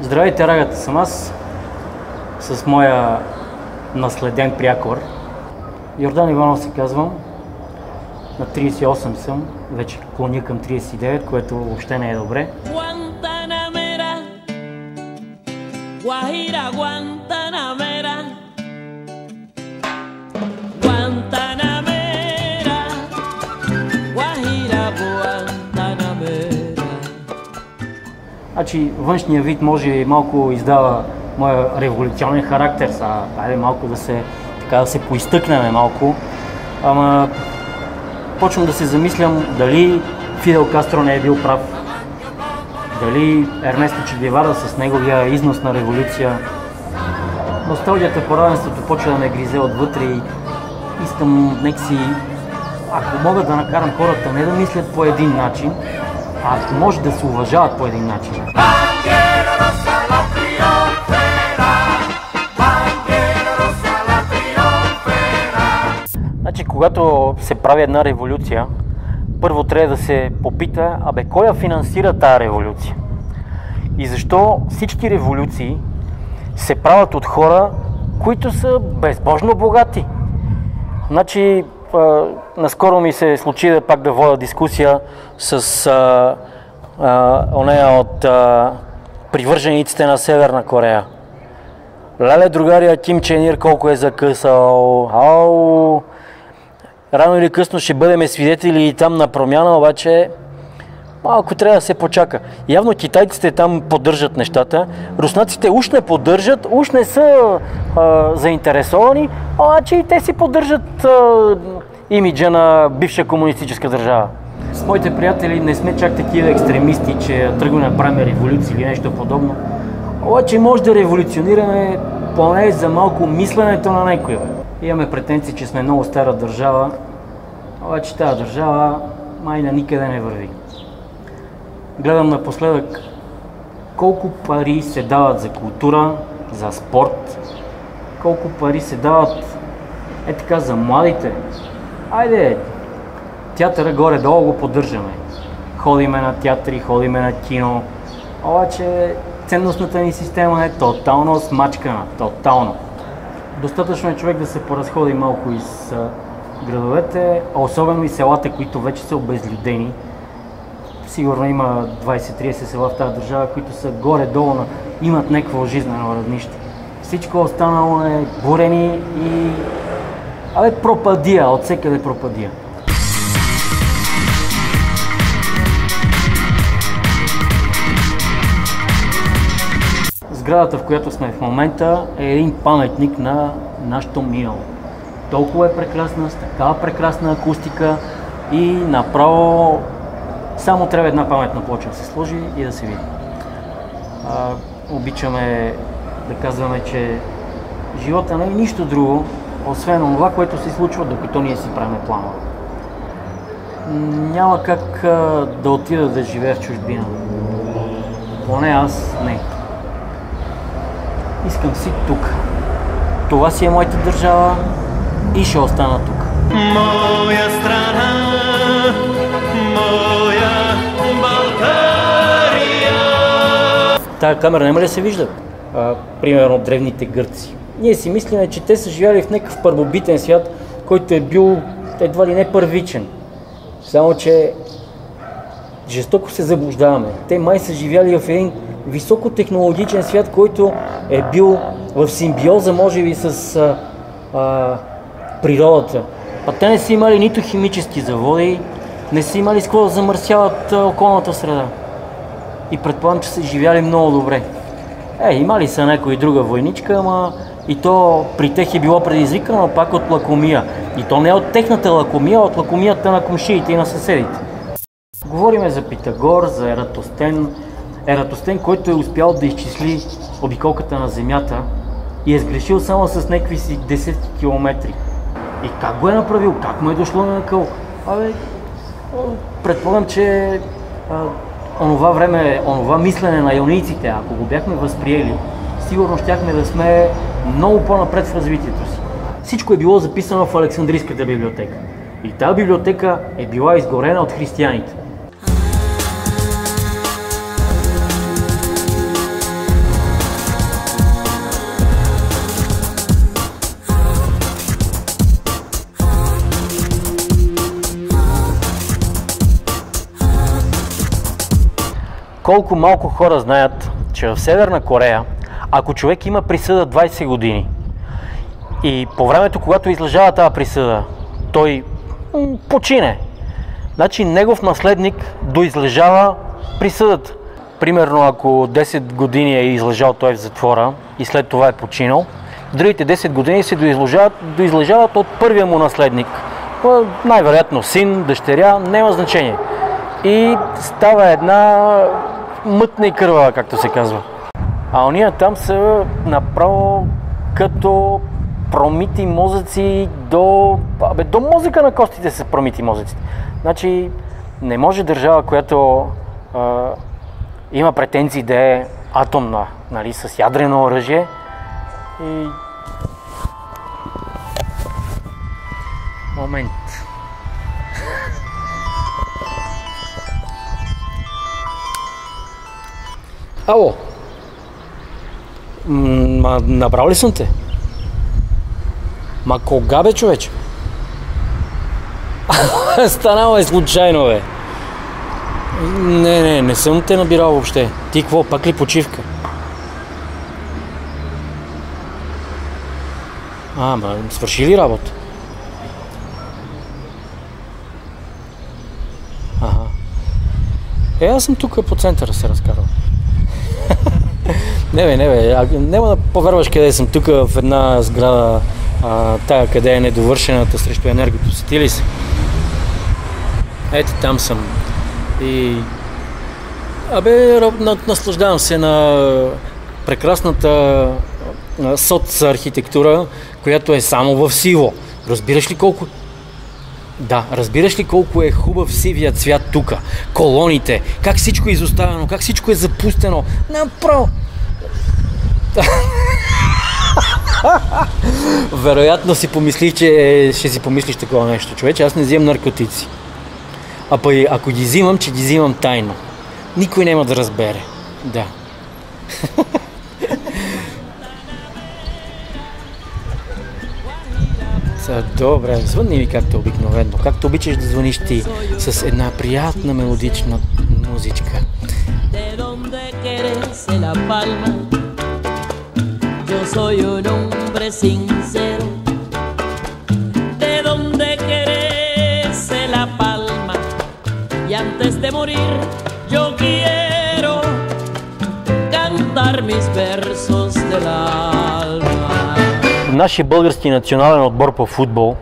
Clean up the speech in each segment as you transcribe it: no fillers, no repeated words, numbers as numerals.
Здравейте, рагата съм аз с моя наследен прякор. Йордан Иванов се казвам, на 38 съм, вече клоня към 39, което въобще не е добре. Значи, външния вид може и малко издава моя революционен характер, айде малко да се поизтъкнем малко, ама почвам да се замислям дали Фидел Кастро не е бил прав, дали Ернесто Че Гевара с неговия износ на революция. Носталгията по равенството почва да ме гризе отвътре и искам некси, ако мога да накарам хората не да мислят по един начин, а ако може да се уважават по един начин. Значи, когато се прави една революция, първо трябва да се попита, кой я финансира тази революция? И защо всички революции се правят от хора, които са безбожно богати? Значи, наскоро ми се случи пак да водя дискусия с оneя от привържениците на Северна Корея. Леле, другария, Ким Чен Ир колко е закъсал. Рано или късно ще бъдем свидетели и там на промяна, обаче малко трябва да се почака. Явно китайците там поддържат нещата, руснаците уж не поддържат, уж не са заинтересовани, обаче и те си поддържат имиджа на бивша комунистическа държава. С моите приятели не сме чак такива екстремисти, че тръгваме да правим революция или нещо подобно. Обаче може да революционираме поне за малко мисленето на някой. Имаме претенции, че сме много стара държава, обаче тази държава май на никъде не върви. Гледам напоследък колко пари се дават за култура, за спорт, колко пари се дават така за младите. Айде, театъра горе-долу го поддържаме. Ходиме на театри, ходиме на кино, обаче ценностната ни система е тотално смачкана, тотално. Достатъчно е човек да се поразходи малко из градовете, особено и селата, които вече са обезлюдени. Сигурно има 20-30 села в тази държава, които са горе-долу, имат някакво жизнено равнище. Всичко останало е бурени и пропадия, от всекъде пропадия. Сградата, в която сме в момента, е един паметник на нашето минало. Толкова е прекрасна, с такава прекрасна акустика и направо само трябва една паметна плоча да се сложи и да се види. Обичаме да казваме, че живота не е нищо друго, освен това, което се случва, докато ние си правим плана. Няма как да отида да живея в чужбина. Поне аз не. Искам си тук. Това си е моята държава и ще остана тук. Моя страна, моя България. Тая камера няма ли да се вижда? Примерно древните гърци. Ние си мислиме, че те са живяли в някакъв първобитен свят, който е бил едва ли не първичен. Само че жестоко се заблуждаваме. Те май са живяли в един високотехнологичен свят, който е бил в симбиоза, може би, с природата. Те не са имали нито химически заводи, не са имали с какво да замърсяват околната среда. И предполагам, че са живяли много добре. Имали са някоя друга войничка, ама и то при тях е било предизвикано пак от лакомия. И то не от техната лакомия, а от лакомията на комшиите и на съседите. Говориме за Питагор, за Ератостен. Ератостен, който е успял да изчисли обиколката на Земята и е сгрешил само с някакви си 10 километри. И как го е направил? Как му е дошло на къл? Предполагам, че онова време, онова мислене на ионийците, ако го бяхме възприели, сигурно щяхме да сме много по-напред в развитието си. Всичко е било записано в Александрийската библиотека. И тази библиотека е била изгорена от християните. колко малко хора знаят, че в Северна Корея, ако човек има присъда 20 години и по времето, когато излежава тази присъда, той почине, значи негов наследник доизлежава присъдата. Примерно, ако 10 години е излежал той в затвора и след това е починал, другите 10 години се доизлежават от първия му наследник. Най-вероятно син, дъщеря, няма значение. И става една мътна и кървава, както се казва. А ония там са направо като промити мозъци до мозъка на костите са промити мозъците. Значи не може държава, която има претенции да е атомна, нали, с ядрено оръжие и... Момент. Ало! Набрал ли съм те? Ма кога бе, човече? Станало е случайно, бе. Не съм те набирал въобще. Ти какво, пак ли почивка? Ма свърши ли работа? Аз съм тук по центъра се разкарал. Не бе, няма да повярваш къде съм тук в една сграда, тая къде е недовършената срещу енергото. Сети ли се? Ето там съм. И... наслаждавам се на прекрасната соц-архитектура, която е само в сиво. Разбираш ли колко... Да, разбираш ли колко е хубав сивия цвят тука? Колоните, как всичко е изоставено, как всичко е запустено. Направо! Вероятно си помислих, че ще си помислиш такова нещо, човече. Аз не взимам наркотици. Ако ги взимам, че ги взимам тайно. Никой няма да разбере. Да. Добре, звънни ми както обикновено. Както обичаш да звъниш ти с една приятна мелодична музичка. Soy un hombre sincero, de donde crece la palma, y antes de morir yo quiero cantar mis versos del alma. Нашия български национален отбор по футбол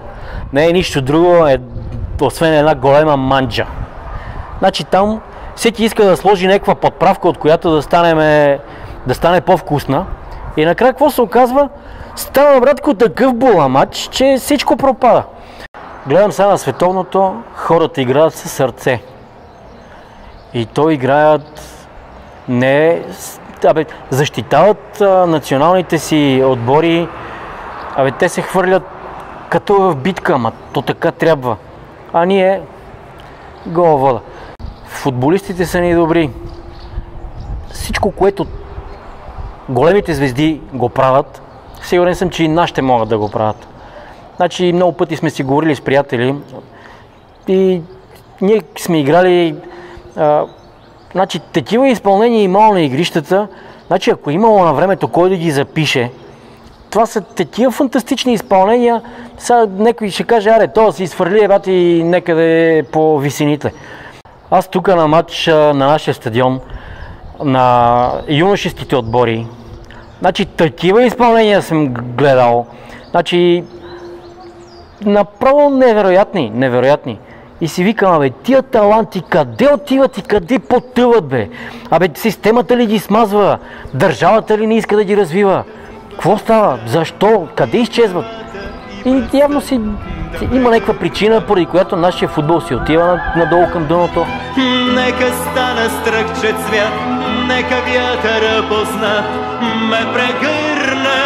не е нищо друго, освен една голема манджа. Значи там всеки иска да сложи някаква подправка, от която да стане по-вкусна. И накрая какво се оказва? Става, братко, такъв буламач, че всичко пропада. Гледам сега на световното, хората играят със сърце. И то играят защитават националните си отбори. Те се хвърлят като в битка, ама то така трябва. А ние гола вода. Футболистите са ни добри. Всичко, което големите звезди го правят, сигурен съм, че и нашите могат да го правят. Значи много пъти сме си говорили с приятели и ние сме играли такива изпълнения имало на игрищата. Значи ако имало на времето кой да ги запише, това са такива фантастични изпълнения. Сега някой ще каже, то си изфърли бати някъде по висините. Аз тук на матч на нашия стадион, на юношеските отбори, такива изпълнения съм гледал. Направо невероятни. И си викам, тия таланти къде отиват и къде потъват, бе? Системата ли ги смазва? Държавата ли не иска да ги развива? Какво става? Защо? Къде изчезват? И явно има някаква причина, поради която нашия футбол си отива надолу към дъното. Нека стана стръкче цвят, нека вятъра познат ме прегърне.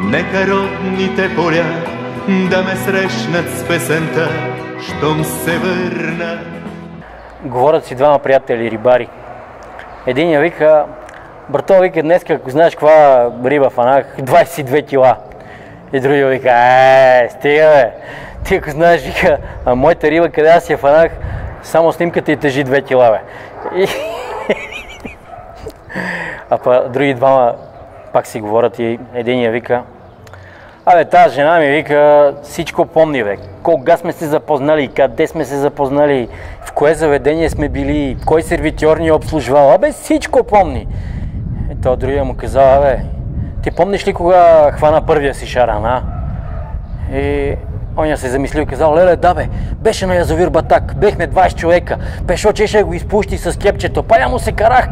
Нека родните поля да ме срещнат с песента, щом се върна. Говорят си двама приятели рибари. Единия вика, брато, вика, днес, ако знаеш каква риба фанах, 22 кила. И другия вика, стига бе, ти ако знаеш, вика, моята риба къде аз я фанах, Само снимката и тежи 2 кила, бе. А па други двама пак си говорят и единия вика: абе, тази жена ми вика, всичко помни, бе. Кога сме се запознали, къде сме се запознали, в кое заведение сме били, кой сервитьор ни е обслужвал. Абе, всичко помни. И то другия му казал: абе, ти помниш ли кога хвана първия си шаран, а? И оня се замислил и казал: леле, да, бе, беше на язовир Батак, бехме 20 човека, Пешо чеше го изпущи с кепчето, па я му се карах.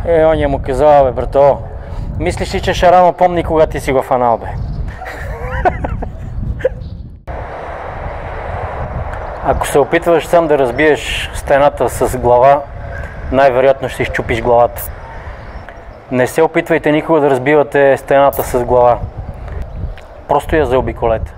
И оня му казал: бе, брато, мислиш ли, че шарано помни кога ти си го фанал, бе? Ако се опитваш сам да разбиеш стената с глава, най-вероятно ще си счупиш главата. Не се опитвайте никога да разбивате стената с глава. Просто я заобиколете.